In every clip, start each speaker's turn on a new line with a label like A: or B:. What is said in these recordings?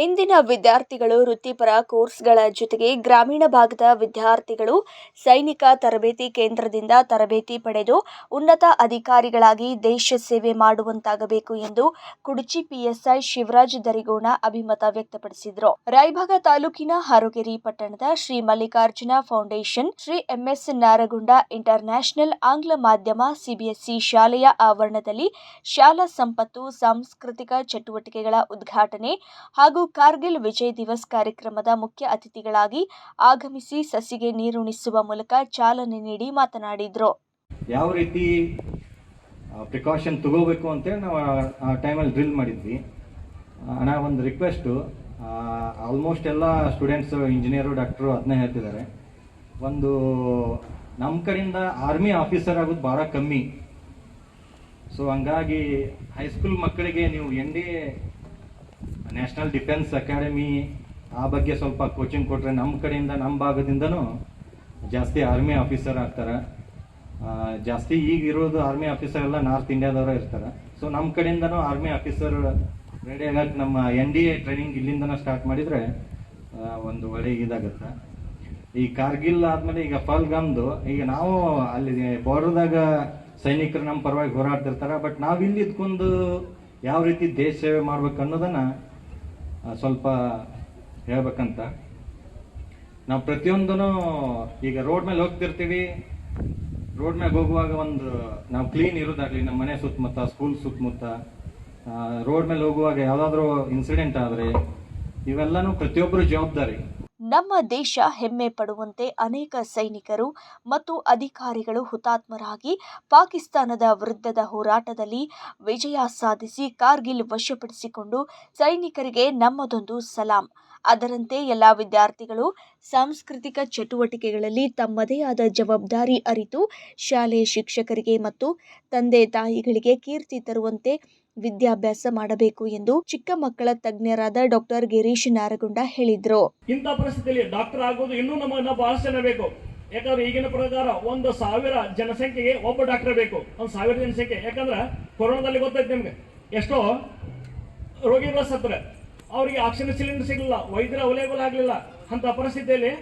A: ಇಂದಿನ ವಿದ್ಯಾರ್ಥಿಗಳು ವೃತ್ತಿಪರ ಕೋರ್ಸ್ಗಳ ಜೊತೆಗೆ ಗ್ರಾಮೀಣ ಭಾಗದ ವಿದ್ಯಾರ್ಥಿಗಳು ಸೈನಿಕ ತರಬೇತಿ ಕೇಂದ್ರದಿಂದ ತರಬೇತಿ ಪಡೆದು ಉನ್ನತ ಅಧಿಕಾರಿಗಳಾಗಿ ದೇಶ ಸೇವೆ ಮಾಡುವಂತಾಗಬೇಕು ಎಂದು ಕುಡಚಿ ಪಿಎಸ್ಐ ಶಿವರಾಜ್ ದರಿಗೋಣ ಅಭಿಮತ ವ್ಯಕ್ತಪಡಿಸಿದರು. ರಾಯಭಾಗ ತಾಲೂಕಿನ ಹಾರೋಗೇರಿ ಪಟ್ಟಣದ Shri Mallikarjuna foundation Shri MS Naragund international ಆಂಗ್ಲ ಮಾಧ್ಯಮ ಸಿಬಿಎಸ್ಇ ಶಾಲೆಯ ಆವರಣದಲ್ಲಿ ಶಾಲಾ ಸಂಪತ್ತು ಸಾಂಸ್ಕೃತಿಕ ಚಟುವಟಿಕೆಗಳ ಉದ್ಘಾಟನೆ ಹಾಗೂ ಕಾರ್ಗಿಲ್ ವಿಜಯ್ ದಿವಸ್ ಕಾರ್ಯಕ್ರಮದ ಮುಖ್ಯ ಅತಿಥಿಗಳಾಗಿ ಆಗಮಿಸಿ ಸಸಿಗೆ ನೀರುಣಿಸುವ ಮೂಲಕ ಚಾಲನೆ ನೀಡಿ ಮಾತನಾಡಿದರು.
B: ಯಾವ ರೀತಿ ಪ್ರಿಕಾಷನ್ ತಗೋಬೇಕು ಅಂತೇಳಿ ನಾವು ಆ ಟೈಮಲ್ಲಿ ಡ್ರಿಲ್ ಮಾಡಿದ್ವಿ. ನಾವು ಒಂದು ರಿಕ್ವೆಸ್ಟು, ಆಲ್ಮೋಸ್ಟ್ ಎಲ್ಲ ಸ್ಟೂಡೆಂಟ್ಸ್ ಇಂಜಿನಿಯರು ಡಾಕ್ಟ್ರು ಅದನ್ನೇ ಹೇಳ್ತಿದ್ದಾರೆ. ಒಂದು ನಮ್ಮ ಕಡೆಯಿಂದ ಆರ್ಮಿ ಆಫೀಸರ್ ಆಗೋದು ಭಾಳ ಕಮ್ಮಿ. ಸೊ ಹಂಗಾಗಿ ಹೈಸ್ಕೂಲ್ ಮಕ್ಕಳಿಗೆ ನೀವು ನ್ಯಾಷನಲ್ ಡಿಫೆನ್ಸ್ ಅಕಾಡೆಮಿ ಆ ಬಗ್ಗೆ ಸ್ವಲ್ಪ ಕೋಚಿಂಗ್ ಕೊಟ್ಟರೆ ನಮ್ಮ ಕಡೆಯಿಂದ ನಮ್ಮ ಭಾಗದಿಂದನೂ ಜಾಸ್ತಿ ಆರ್ಮಿ ಆಫೀಸರ್ ಆಗ್ತಾರೆ. ಜಾಸ್ತಿ ಈಗ ಇರೋದು ಆರ್ಮಿ ಆಫೀಸರ್ ಎಲ್ಲ ನಾರ್ತ್ ಇಂಡಿಯಾದವರು ಇರ್ತಾರೆ. ಸೊ ನಮ್ಮ ಕಡೆಯಿಂದನೂ ಆರ್ಮಿ ಆಫೀಸರ್ ರೆಡಿ ಆಗಕ್ಕೆ ನಮ್ಮ NDA ಟ್ರೈನಿಂಗ್ ಇಲ್ಲಿಂದನೂ ಸ್ಟಾರ್ಟ್ ಮಾಡಿದರೆ ಒಂದು ಒಳ್ಳೆ ಇದಾಗುತ್ತೆ. ಈ ಕಾರ್ಗಿಲ್ ಆದಮೇಲೆ ಈಗ ಪಹಲ್ಗಾಮ್ದು, ಈಗ ನಾವು ಅಲ್ಲಿ ಬಾರ್ಡರ್ದಾಗ ಸೈನಿಕರು ನಮ್ಮ ಪರವಾಗಿ ಹೋರಾಡ್ತಿರ್ತಾರೆ. ಬಟ್ ನಾವು ಇಲ್ಲಿ ಇದ್ಕೊಂಡು ಯಾವ ರೀತಿ ದೇಶ ಸೇವೆ ಮಾಡ್ಬೇಕು ಅನ್ನೋದನ್ನು ಸ್ವಲ್ಪ ಹೇಳ್ಬೇಕಂತ. ನಾವು ಪ್ರತಿಯೊಂದೂ ಈಗ ರೋಡ್ ಮೇಲೆ ಹೋಗ್ತಿರ್ತೀವಿ. ರೋಡ್ ಮೇಲೆ ಹೋಗುವಾಗ ಒಂದು ನಾವು ಕ್ಲೀನ್ ಇರೋದಾಗ್ಲಿ, ನಮ್ಮ ಮನೆ ಸುತ್ತಮುತ್ತ, ಸ್ಕೂಲ್ ಸುತ್ತಮುತ್ತ, ರೋಡ್ ಮೇಲೆ ಹೋಗುವಾಗ ಯಾವುದಾದ್ರೂ ಇನ್ಸಿಡೆಂಟ್ ಆದರೆ ಇವೆಲ್ಲನೂ ಪ್ರತಿಯೊಬ್ಬರು ಜವಾಬ್ದಾರಿ.
A: ನಮ್ಮ ದೇಶ ಹೆಮ್ಮೆ ಪಡುವಂತೆ ಅನೇಕ ಸೈನಿಕರು ಮತ್ತು ಅಧಿಕಾರಿಗಳು ಹುತಾತ್ಮರಾಗಿ ಪಾಕಿಸ್ತಾನದ ವಿರುದ್ಧದ ಹೋರಾಟದಲ್ಲಿ ವಿಜಯ ಸಾಧಿಸಿ ಕಾರ್ಗಿಲ್ ವಶಪಡಿಸಿಕೊಂಡು ಸೈನಿಕರಿಗೆ ನಮ್ಮದೊಂದು ಸಲಾಂ. ಅದರಂತೆ ಎಲ್ಲ ವಿದ್ಯಾರ್ಥಿಗಳು ಸಾಂಸ್ಕೃತಿಕ ಚಟುವಟಿಕೆಗಳಲ್ಲಿ ತಮ್ಮದೇ ಆದ ಜವಾಬ್ದಾರಿ ಅರಿತು ಶಾಲೆ ಶಿಕ್ಷಕರಿಗೆ ಮತ್ತು ತಂದೆ ತಾಯಿಗಳಿಗೆ ಕೀರ್ತಿ ತರುವಂತೆ ವಿದ್ಯಾಭ್ಯಾಸ ಮಾಡಬೇಕು ಎಂದು ಚಿಕ್ಕ ಮಕ್ಕಳ ತಜ್ಞರಾದ ಡಾಕ್ಟರ್ ಗಿರೀಶ್ ನಾರಗುಂಡ ಹೇಳಿದರು.
C: ಇಂಥ ಪರಿಸ್ಥಿತಿಯಲ್ಲಿ ಡಾಕ್ಟರ್ ಆಗೋದು ಇನ್ನೂ ನಮ್ಮನ್ನ ಬಹಳ ಜನ ಬೇಕು. ಯಾಕಂದ್ರೆ ಈಗಿನ ಪ್ರಕಾರ 1,000 ಜನಸಂಖ್ಯೆಗೆ ಒಬ್ಬ ಡಾಕ್ಟರ್ ಬೇಕು. 1,000 ಜನಸಂಖ್ಯೆ. ಯಾಕಂದ್ರೆ ಕೊರೋನಾದಲ್ಲಿ ಗೊತ್ತಾಯ್ತು ನಿಮ್ಗೆ, ಎಷ್ಟೋ ರೋಗಿಗಳ ಸತ್ರ, ಅವರಿಗೆ ಆಕ್ಸಿಜನ್ ಸಿಲಿಂಡರ್ ಸಿಗಲಿಲ್ಲ, ವೈದ್ಯರ ಅವೈಲೇಬಲ್ ಆಗಲಿಲ್ಲ. ಅಂತ ಪರಿಸ್ಥಿತಿಯಲ್ಲಿ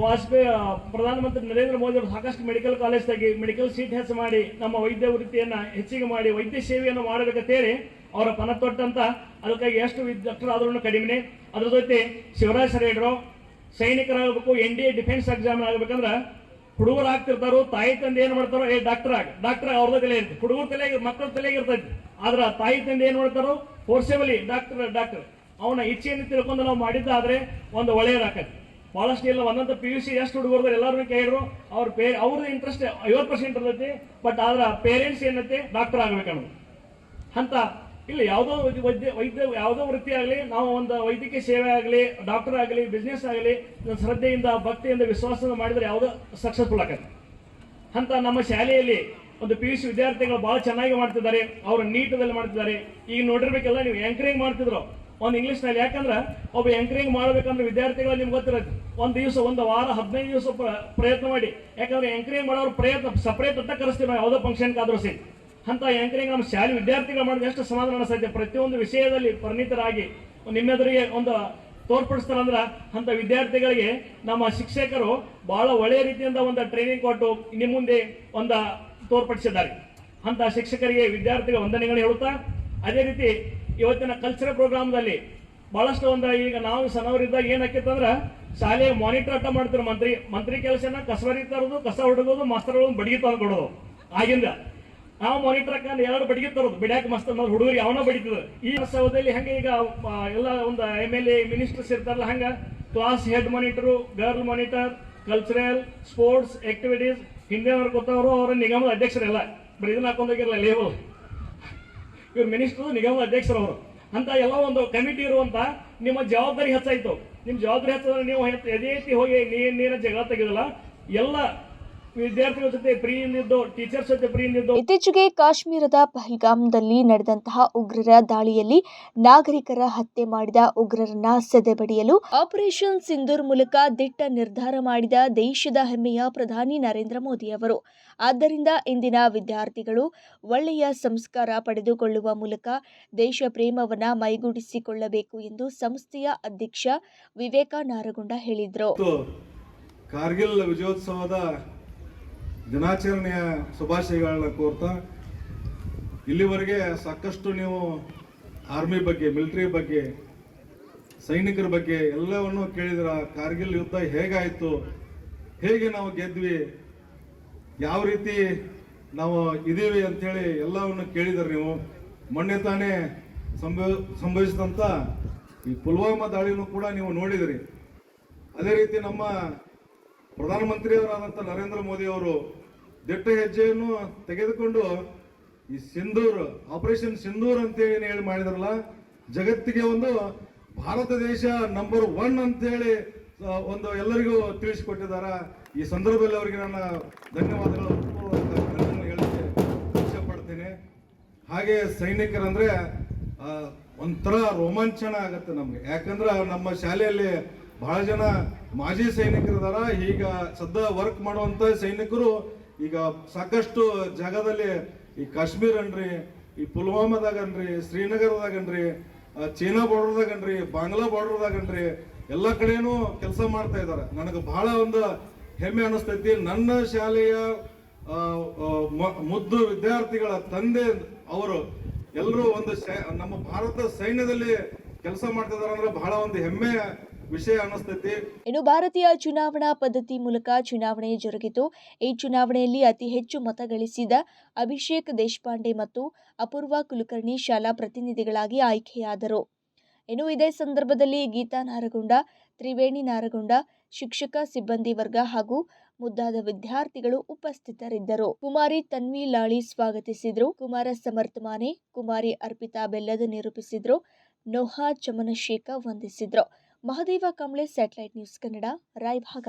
C: ವಾಜಪೇಯಿ ಪ್ರಧಾನಮಂತ್ರಿ ನರೇಂದ್ರ ಮೋದಿ ಅವರು ಸಾಕಷ್ಟು ಮೆಡಿಕಲ್ ಕಾಲೇಜ್ದಾಗಿ ಮೆಡಿಕಲ್ ಸೀಟ್ ಹೆಚ್ಚು ಮಾಡಿ ನಮ್ಮ ವೈದ್ಯ ವೃತ್ತಿಯನ್ನು ಹೆಚ್ಚಿಗೆ ಮಾಡಿ ವೈದ್ಯ ಸೇವೆಯನ್ನು ಮಾಡಬೇಕಂತೇಳಿ ಅವರ ಪಣ ತೊಟ್ಟಂತ. ಅದಕ್ಕಾಗಿ ಎಷ್ಟು ಡಾಕ್ಟರ್ ಆದ್ರೂ ಕಡಿಮೆ. ಅದ್ರ ಜೊತೆ ಶಿವರಾಜ್ ಸರ್ ಹೇಳಿದ್ರು, ಸೈನಿಕರಾಗಬೇಕು, NDA ಡಿಫೆನ್ಸ್ ಎಕ್ಸಾಮ್ ಆಗಬೇಕಂದ್ರೆ ಹುಡುಗರು ಆಗ್ತಿರ್ತಾರೋ, ತಾಯಿ ತಂದೆ ಏನ್ ಮಾಡ್ತಾರೋ, ಡಾಕ್ಟರ್ ಅವ್ರದ ತಲೆ ಇರ್ತದೆ, ಹುಡುಗರ ತಲೆಗೆ ಮಕ್ಕಳ ತಲೆಗೆ ಇರ್ತೈತಿ. ಆದ್ರ ತಾಯಿ ತಂದೆ ಏನ್ ಮಾಡ್ತಾರೋ, ಫೋರ್ಸೇಬಲಿ ಡಾಕ್ಟರ್ ಅವನ ಇಚ್ಛೆಯನ್ನು ತಿಳ್ಕೊಂಡು ನಾವು ಮಾಡಿದ್ದಾದ್ರೆ ಒಂದು ಒಳ್ಳೆಯದಾಕತಿ. ಬಹಳಷ್ಟು ಇಲ್ಲ, ಒಂದಂತ PUC ಎಷ್ಟು ಹುಡುಗರು ಎಲ್ಲರೂ ಕೇಳಿದ್ರು, ಅವ್ರದ್ದು ಇಂಟ್ರೆಸ್ಟ್ 50% ಇರ್ತೈತಿ. ಬಟ್ ಆದ್ರ ಪೇರೆಂಟ್ಸ್ ಏನೈತಿ, ಡಾಕ್ಟರ್ ಆಗ್ಬೇಕನ್ನೋದು ಅಂತ ಇಲ್ಲ. ಯಾವುದೋ ವೃತ್ತಿ ಆಗಲಿ, ನಾವು ಒಂದು ವೈದ್ಯಕೀಯ ಸೇವೆ ಆಗಲಿ, ಡಾಕ್ಟರ್ ಆಗಲಿ, ಬಿಸ್ನೆಸ್ ಆಗಲಿ, ಶ್ರದ್ಧೆಯಿಂದ ಭಕ್ತಿಯಿಂದ ವಿಶ್ವಾಸದಿಂದ ಮಾಡಿದ್ರೆ ಯಾವುದೋ ಸಕ್ಸಸ್ಫುಲ್ ಆಗತ್ತೆ ಅಂತ. ನಮ್ಮ ಶಾಲೆಯಲ್ಲಿ ಒಂದು PUC ವಿದ್ಯಾರ್ಥಿಗಳು ಬಹಳ ಚೆನ್ನಾಗಿ ಮಾಡ್ತಿದ್ದಾರೆ. ಅವರು ನೀಟದಲ್ಲಿ ಮಾಡ್ತಿದ್ದಾರೆ. ಈಗ ನೋಡಿರ್ಬೇಕೆಲ್ಲ, ನೀವು ಆಂಕರಿಂಗ್ ಮಾಡ್ತಿದ್ರು ಒಂದು ಇಂಗ್ಲಿಷ್ನಲ್ಲಿ. ಯಾಕಂದ್ರೆ ಒಬ್ಬ ಆಂಕರಿಂಗ್ ಮಾಡಬೇಕಂದ್ರೆ ವಿದ್ಯಾರ್ಥಿಗಳು ನಿಮ್ಗೆ ಗೊತ್ತಿರುತ್ತೆ, ಒಂದು ದಿವಸ, ಒಂದು ವಾರ, 15 ದಿವಸ ಪ್ರಯತ್ನ ಮಾಡಿ. ಯಾಕಂದ್ರೆ ಆಂಕರಿಂಗ್ ಮಾಡೋರು ಪ್ರಯತ್ನ ಸಪರೇಟ್ ಅಂತ ಕರೆಸ್ತೀವಿ ನಾವು, ಯಾವುದೋ ಫಂಕ್ಷನ್ಗಾದ್ರೂ ಸಹಿತ. ಅಂತ ಆಂಕರಿಂಗ್ ನಮ್ಮ ಶಾಲೆ ವಿದ್ಯಾರ್ಥಿಗಳು ಮಾಡಿದ್ರೆ ಎಷ್ಟು ಸಮಾಧಾನ ಅನಿಸ್ತೈತೆ. ಪ್ರತಿಯೊಂದು ವಿಷಯದಲ್ಲಿ ಪರಿಣಿತರಾಗಿ ನಿಮ್ಮೆದುರಿಗೆ ಒಂದು ತೋರ್ಪಡಿಸ್ತಾರಂದ್ರೆ ಅಂತ ವಿದ್ಯಾರ್ಥಿಗಳಿಗೆ ನಮ್ಮ ಶಿಕ್ಷಕರು ಬಹಳ ಒಳ್ಳೆಯ ರೀತಿಯಿಂದ ಒಂದು ಟ್ರೈನಿಂಗ್ ಕೊಟ್ಟು ನಿಮ್ಮ ಮುಂದೆ ಒಂದು ತೋರ್ಪಡಿಸಿದ್ದಾರೆ. ಅಂತ ಶಿಕ್ಷಕರಿಗೆ ವಿದ್ಯಾರ್ಥಿಗಳ ವಂದನೆಗಳು ಹೇಳುತ್ತಾ, ಅದೇ ರೀತಿ ಇವತ್ತಿನ ಕಲ್ಚರಲ್ ಪ್ರೋಗ್ರಾಮ್ದಲ್ಲಿ ಬಹಳಷ್ಟು ಒಂದು, ಈಗ ನಾವು ಸಣ್ಣವರಿದ್ದಾಗ ಏನಾಕಿತ್ತಂದ್ರೆ ಶಾಲೆಯ ಮಾನಿಟರ್ ಅಟ್ಟ ಮಾಡ್ತಾರೆ. ಮಂತ್ರಿ ಕೆಲಸನ ಕಸವರಿ ತರೋದು, ಕಸ ಹೊಡಗೋದು, ಮಾಸ್ತರ್ಗಳನ್ನು ಬಡಿಗೆ ತಂದು ಕೊಡೋದು. ಆಗಿಂದ ನಾವು ಮಾನಿಟರ್ ಅಕ್ಕ 2 ಬಡಿಗೆ ತರೋದು, ಬಿಡ್ಯಾಕ ಮಸ್ತ್ ಹುಡುಗರಿಗೆ ಅವನ ಬಡಿತದ. ಈ ಉತ್ಸವದಲ್ಲಿ ಹಂಗೆ ಈಗ ಎಲ್ಲ ಒಂದು MLA ಮಿನಿಸ್ಟರ್ಸ್ ಇರ್ತಾರಲ್ಲ, ಹಂಗ class head monitor, girl monitor, cultural, sports activities, ಹಿಂದಿನವ್ರು ಗೊತ್ತವರು ಅವರ ನಿಗಮದ ಅಧ್ಯಕ್ಷರೆಲ್ಲ ಬರೀ ಇದನ್ನ ಹಾಕೊಂಡೋಗಿರಲ್ಲ ಲೇಬಲ್. ಇವ್ರು ಮಿನಿಸ್ಟರ್, ನಿಗಮದ ಅಧ್ಯಕ್ಷರು ಅವರು. ಅಂತ ಎಲ್ಲ ಒಂದು ಕಮಿಟಿ ಇರುವಂತ ನಿಮ್ಮ ಜವಾಬ್ದಾರಿ ಹೆಚ್ಚಾಯ್ತು. ನಿಮ್ ಜವಾಬ್ದಾರಿ ಹೆಚ್ಚಾದ್ರೆ ನೀವು ಎದೆ ಎತ್ತಿ ಹೋಗಿ ನೀರಿನ ಜಗಳ ತೆಗೆದಿಲ್ಲ. ಎಲ್ಲ ವಿದ್ಯಾರ್ಥಿಗಳ ಜೊತೆ ಪ್ರೀತಿಯಿಂದಿದ್ದು, ಟೀಚರ್ಸ್ ಜೊತೆ ಪ್ರೀತಿಯಿಂದಿದ್ದು.
A: ಇತ್ತೀಚೆಗೆ ಕಾಶ್ಮೀರದ ಪಹಲ್ಗಾಮ್ದಲ್ಲಿ ನಡೆದಂತಹ ಉಗ್ರರ ದಾಳಿಯಲ್ಲಿ ನಾಗರಿಕರ ಹತ್ಯೆ ಮಾಡಿದ ಉಗ್ರರನ್ನ ಸದೆಬಡಿಯಲು ಆಪರೇಷನ್ ಸಿಂಧೂರ್ ಮೂಲಕ ದಿಟ್ಟ ನಿರ್ಧಾರ ಮಾಡಿದ ದೇಶದ ಹೆಮ್ಮೆಯ ಪ್ರಧಾನಿ ನರೇಂದ್ರ ಮೋದಿ ಅವರು. ಆದ್ದರಿಂದ ಇಂದಿನ ವಿದ್ಯಾರ್ಥಿಗಳು ಒಳ್ಳೆಯ ಸಂಸ್ಕಾರ ಪಡೆದುಕೊಳ್ಳುವ ಮೂಲಕ ದೇಶ ಪ್ರೇಮವನ್ನ ಮೈಗೂಡಿಸಿಕೊಳ್ಳಬೇಕು ಎಂದು ಸಂಸ್ಥೆಯ ಅಧ್ಯಕ್ಷ ವಿವೇಕ ನಾರಗುಂಡ ಹೇಳಿದರು.
D: ಕಾರ್ಗಿಲ್ ವಿಜಯೋತ್ಸವದ ದಿನಾಚರಣೆಯ ಶುಭಾಶಯಗಳನ್ನ ಕೋರ್ತಾ, ಇಲ್ಲಿವರೆಗೆ ಸಾಕಷ್ಟು ನೀವು ಆರ್ಮಿ ಬಗ್ಗೆ, ಮಿಲಿಟರಿ ಬಗ್ಗೆ, ಸೈನಿಕರ ಬಗ್ಗೆ ಎಲ್ಲವನ್ನು ಕೇಳಿದ್ರ. ಕಾರ್ಗಿಲ್ ಯುದ್ಧ ಹೇಗಾಯಿತು, ಹೇಗೆ ನಾವು ಗೆದ್ವಿ, ಯಾವ ರೀತಿ ನಾವು ಇದೀವಿ ಅಂಥೇಳಿ ಎಲ್ಲವನ್ನು ಕೇಳಿದ್ರಿ ನೀವು. ಮೊನ್ನೆ ತಾನೇ ಸಂಭವಿಸಿದಂಥ ಈ ಪುಲ್ವಾಮಾ ದಾಳಿನೂ ಕೂಡ ನೀವು ನೋಡಿದ್ರಿ. ಅದೇ ರೀತಿ ನಮ್ಮ ಪ್ರಧಾನಮಂತ್ರಿಯವರಾದಂಥ ನರೇಂದ್ರ ಮೋದಿ ಅವರು ದಿಟ್ಟ ಹೆಜ್ಜೆಯನ್ನು ತೆಗೆದುಕೊಂಡು ಈ ಸಿಂಧೂರ್, ಆಪರೇಷನ್ ಸಿಂಧೂರ್ ಅಂತೇಳಿ ಹೇಳಿ ಮಾಡಿದ್ರಲ್ಲ, ಜಗತ್ತಿಗೆ ಒಂದು ಭಾರತ ದೇಶ ನಂಬರ್ 1 ಅಂತೇಳಿ ಒಂದು ಎಲ್ಲರಿಗೂ ತಿಳಿಸಿಕೊಟ್ಟಿದ್ದಾರೆ. ಈ ಸಂದರ್ಭದಲ್ಲಿ ಅವರಿಗೆ ನನ್ನ ಧನ್ಯವಾದಗಳು ಹೇಳಕ್ಕೆ ಇಷ್ಟಪಡ್ತೀನಿ. ಹಾಗೆ ಸೈನಿಕರಂದ್ರೆ ಒಂಥರ ರೋಮಾಂಚನ ಆಗತ್ತೆ ನಮ್ಗೆ. ಯಾಕಂದ್ರೆ ನಮ್ಮ ಶಾಲೆಯಲ್ಲಿ ಬಹಳ ಜನ ಮಾಜಿ ಸೈನಿಕರಿದಾರ. ಈಗ ಸದ್ಯ ವರ್ಕ್ ಮಾಡುವಂತ ಸೈನಿಕರು ಈಗ ಸಾಕಷ್ಟು ಜಾಗದಲ್ಲಿ ಈ ಕಾಶ್ಮೀರ್ ಅನ್ರಿ, ಈ ಪುಲ್ವಾಮಾದಾಗನ್ರಿ, ಶ್ರೀನಗರದಾಗನ್ರಿ, ಚೀನಾ ಬಾರ್ಡರ್ದಾಗನ್ರಿ, ಬಾಂಗ್ಲಾ ಬಾರ್ಡರ್ದಾಗನ್ರಿ, ಎಲ್ಲ ಕಡೆನೂ ಕೆಲಸ ಮಾಡ್ತಾ ಇದ್ದಾರೆ. ನನಗೆ ಬಹಳ ಒಂದು ಹೆಮ್ಮೆ ಅನಿಸ್ತೈತಿ. ನನ್ನ ಶಾಲೆಯ ಮುದ್ದು ವಿದ್ಯಾರ್ಥಿಗಳ ತಂದೆ ಅವರು ಎಲ್ಲರೂ ಒಂದು ನಮ್ಮ ಭಾರತ ಸೈನ್ಯದಲ್ಲಿ ಕೆಲಸ ಮಾಡ್ತಿದ್ದಾರೆ ಅಂದ್ರೆ ಬಹಳ ಒಂದು ಹೆಮ್ಮೆಯ ವಿಷಯ ಅನಿಸ್ತೈತಿ.
A: ಇನ್ನು ಭಾರತೀಯ ಚುನಾವಣಾ ಪದ್ಧತಿ ಮೂಲಕ ಚುನಾವಣೆ ಜರುಗಿತು. ಈ ಚುನಾವಣೆಯಲ್ಲಿ ಅತಿ ಹೆಚ್ಚು ಮತ ಗಳಿಸಿದ ಅಭಿಷೇಕ್ ದೇಶಪಾಂಡೆ ಮತ್ತು ಅಪೂರ್ವ ಕುಲಕರ್ಣಿ ಶಾಲಾ ಪ್ರತಿನಿಧಿಗಳಾಗಿ ಆಯ್ಕೆಯಾದರು. ಇನ್ನು ಇದೇ ಸಂದರ್ಭದಲ್ಲಿ ಗೀತಾ ನಾರಗುಂಡ, ತ್ರಿವೇಣಿ ನಾರಗುಂಡ, ಶಿಕ್ಷಕ ಸಿಬ್ಬಂದಿ ವರ್ಗ ಹಾಗೂ ಮುದ್ದಾದ ವಿದ್ಯಾರ್ಥಿಗಳು ಉಪಸ್ಥಿತರಿದ್ದರು. ಕುಮಾರಿ ತನ್ವಿ ಲಾಳಿ ಸ್ವಾಗತಿಸಿದ್ರು. ಕುಮಾರ ಸಮರ್ಥ ಮಾನೆ, ಕುಮಾರಿ ಅರ್ಪಿತಾ ಬೆಲ್ಲದ ನಿರೂಪಿಸಿದ್ರು. ನೋಹಾ ಚಮನಶೇಖ ವಂದಿಸಿದ್ರು. Mahadev Kamble, satellite news Kannada, Raybag.